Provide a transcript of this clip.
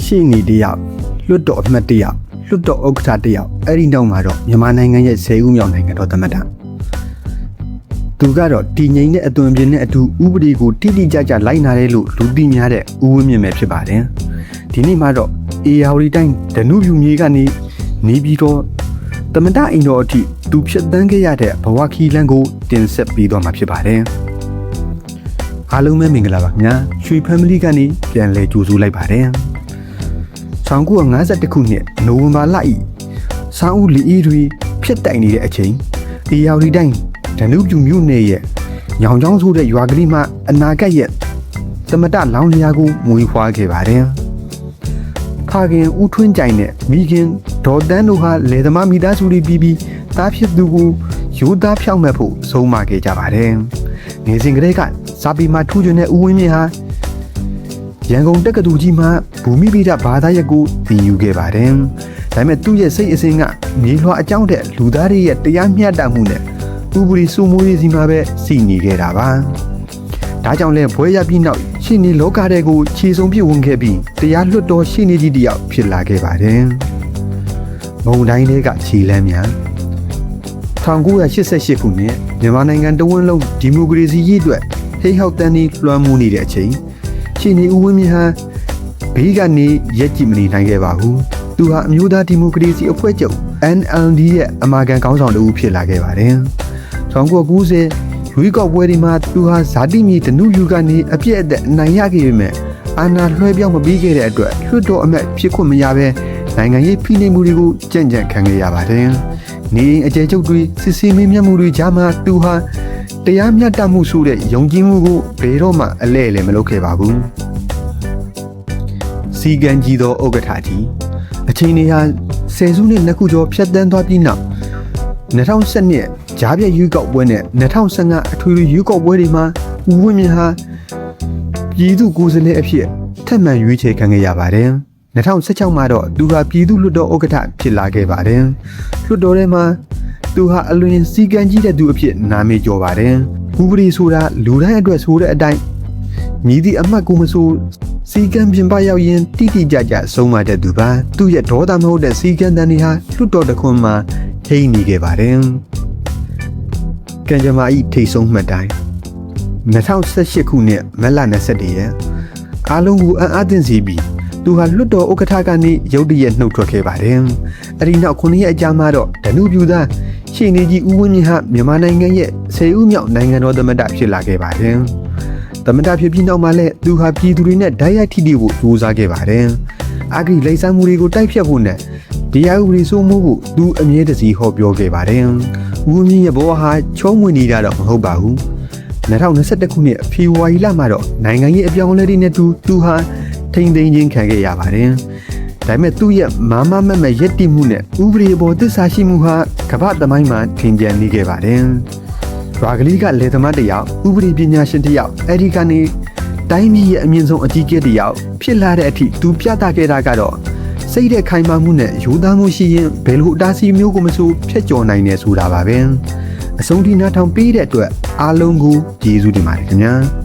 ရှေ့နေတယောက်လွတ်တော်အမှတ်တယောက်လွတ်တော်ဥက္ကဋ္ဌတယောက်အဲ့ဒီနောက်မှာတော့မြန်မာနိုင်ငံရဲ့10ဦးမြောက်နိုင်ငံတော်သမ္မတသူကတော့တည်ငြိမ်တဲ့အသွင်ပြင်နဲ့အတူဥပဒေကိုတိတိကျကျလိုက်နာတယ်လို့လူသိများတဲ့ဦးဝင်းမြင့်ပဲဖြစ်ပါတယ်ဒီနေ့မှာတော့အေယာဝတီတိုင်းဒနုပြူမြေကနေနေပြီးတော့သမ္မတအိမ်တော်အထိသူဖြတ်သန်းခဲ့ရတဲ့ဘဝခီးလန်းကိုတင်ဆက်ပေးသွားမှာဖြစ်ပါတယ်အားလုံးပဲမင်္ဂလာပါခင်ဗျာရွှေ family ကနေပြန်လည်ကြိုဆိုလိုက်ပါတယ်1952ခုနှစ်နိုဝင်ဘာလ၏ဆောင်းဦးလီအီတွေဖြစ်တိုင်နေတဲ့အချိန်အေယာဝတီတိုင်းဒနုပြူမြို့နယ်ရဲ့ညောင်ချောင်းဆိုတဲ့ရွာကလေးမှာအနာဂတ်ရဲ့သမ္မတလောင်းလျာကိုမွေးဖွားခဲ့ပါတယ်ဖခင်ဦးထွန်းကြိုင်နဲ့မိခင်ဒေါ်တန်းတို့ဟာလေသမားမိသားစုတွေပြီးသားဖြစ်သူကိုရိုးသားဖြောင့်မတ်ဖို့ဆုံးမခဲ့ကြပါတယ်ငယ်စဉ်ကတည်းကစာပေမှာထူးချွန်တဲ့ဦးဝင်းမြင့်ဟာရန်ကုန်တက္ကသိုလ်ကြီးမှာဘူမိဗိဒဘာသာရပ်ကိုသင်ယူခဲ့ပါတယ်ဒါပေမဲ့သူ့ရဲ့စိတ်အစဉ်ကမြေလွှာအကြောင်းတဲ့လူသားတွေရဲ့တရားမျှတမှုနဲ့ဥပဒေစိုးမိုးရေးစီမှာပဲစီနေခဲ့တာပါဒါကြောင့်လဲဘွဲရပြီးနောက်ရှင်းနေလောကတဲ့ကိုခြေစုံပြစ်ဝင်ခဲ့ပြီးတရားလွတ်တော်ရှင်းနေကြီးတယောက်ဖြစ်လာခဲ့ပါတယ်မုံတိုင်းတွေကခြေလမ်းများ1988ခုနှစ်မြန်မာနိုင်ငံတဝန်းလုံးဒီမိုကရေစီရေးအတွက်ဟိဟောက်တန်းပြီးလွှမ်းမိုးနေတဲ့အချိန်ရှင်းနေဦးဝင်းမြင့်ဟာဘေးကနေရက်ကြည့်မနေနိုင်ခဲ့ပါဘူးသူဟာအမျိုးသားဒီမိုကရေစီအဖွဲ့ချုပ် NLD ရဲ့အမာခံခေါင်းဆောင်တစ်ဦးဖြစ်လာခဲ့ပါတယ်1990ရွေးကောက်ပွဲဒီမှာသူဟာဇာတိမြေဒနုယူကနေအပြည့်အသက်အနိုင်ရခဲ့ပေမဲ့အာဏာလွှဲပြောင်းမပြီးခဲ့တဲ့အတွက်လွှတ်တော်အမတ်ဖြစ်ခွင့်မရဘဲနိုင်ငံရေးဖိနှိပ်မှုတွေကိုကြံ့ကြံ့ခံခဲ့ရပါတယ်။နေအကျယ်ချုပ်တွေစစ်ဆေးမင်းမြတ်မှုတွေကြားမှာသူဟာတရားမျှတမှုဆိုတဲ့ယုံကြည်မှုကိုဘယ်တော့မှအလဲ့လည်းမလုပ်ခဲ့ပါဘူး။စီကံကြီးသောဥက္ကဋ္ဌကြီးအချိန်တွေဟာဆယ်စုနှစ်နှစ်ခုကျော်ဖြတ်သန်းသွားပြီးနောက်2012ကြားပြည့်ရွေးကောက်ပွဲနဲ့2015အထွေထွေရွေးကောက်ပွဲတွေမှာဦးဝင်းမြင့်ဟာပြည်သူ့ကိုယ်စားလှယ်အဖြစ်ထပ်မံရွေးချယ်ခံခဲ့ရပါတယ်2016မှာတော့သူဟာပြည်သူ့လွှတ်တော်ဥက္ကဋ္ဌဖြစ်လာခဲ့ပါတယ်လွှတ်တော်ထဲမှာသူဟာအလွန်စီကံကြီးတဲ့သူအဖြစ်နာမည်ကျော်ပါတယ်ဥပဒေဆိုတာလူတိုင်းအတွက်ဆိုတဲ့အတိုင်းမြည်သည့်အမှတ်ကိုမဆိုစီကံပြင်ပရောက်ရင်တိတိကျကျဆုံးမတဲ့သူပါသူ့ရဲ့ဒေါသမဟုတ်တဲ့စီကံတန်တွေဟာလွှတ်တော်တစ်ခွန်းမှာထိန်းနေခဲ့ပါတယ်ကံကြမ္မာဤထိတ်ဆုံးမှတ်တိုင်း2018ခုနှစ်မတ်လ21ရက်အားလုံးကိုအံ့အားသင့်စေပြီးသူဟာလွတ်တော်ဥက္ကဋ္ဌကနေရုတ်တရက်နှုတ်ထွက်ခဲ့ပါတယ်။အဲဒီနောက်9ရက်အကြာမှာတော့ဒနုပြူသားရှေ့နေကြီးဦးဝင်းမြင့်ဟာမြန်မာနိုင်ငံရဲ့10ဦးမြောက်နိုင်ငံတော်သမ္မတဖြစ်လာခဲ့ပါတယ်။သမ္မတဖြစ်ပြီးနောက်မှာလည်းသူဟာပြည်သူတွေနဲ့ဓာတ်ရိုက်ထိတွေ့ဖို့ကြိုးစားခဲ့ပါတယ်။အဂရိလိမ့်စားမှုတွေကိုတိုက်ဖြတ်ဖို့နဲ့တရားဥပဒေစိုးမိုးဖို့သူအမြဲတစေဟောပြောခဲ့ပါတယ်။ဦးဝင်းမြင့်ရဲ့ဘဝဟာချုံးဝင်နေတာတော့မဟုတ်ပါဘူး။2021ခုနှစ်ဖေဖော်ဝါရီလမှာတော့နိုင်ငံရေးအပြောင်းအလဲတွေနဲ့သူဟာထိန်းသိမ်းခြင်းခံခဲ့ရပါတယ်။ဒါပေမဲ့သူ့ရဲ့မာမမတ်မရက်တိမှုနဲ့ဥပဒေပေါ်သစ္စာရှိမှုဟာကမ္ဘာသမိုင်းမှာထင်ကျန်နေခဲ့ပါတယ်။ရွာကလေးကလေသမားတယောက်ဥပဒေပညာရှင်တယောက်အဲဒီကနေတိုင်းပြည်ရဲ့အမြင့်ဆုံးအကြီးအကဲတယောက်ဖြစ်လာတဲ့အထိသူပြသခဲ့တာကတော့စိတ်တဲ့ခိုင်မာမှုနဲ့ရိုးသားမှုရှိရင်ဘယ်လိုအတားဆီးမျိုးကိုမဆိုဖျက်ကျော်နိုင်တယ်ဆိုတာပါပဲ။အဆုံးထိနားထောင်ပေးတဲ့အတွက်အားလုံးကိုကျေးဇူးတင်ပါတယ်ခင်ဗျာ။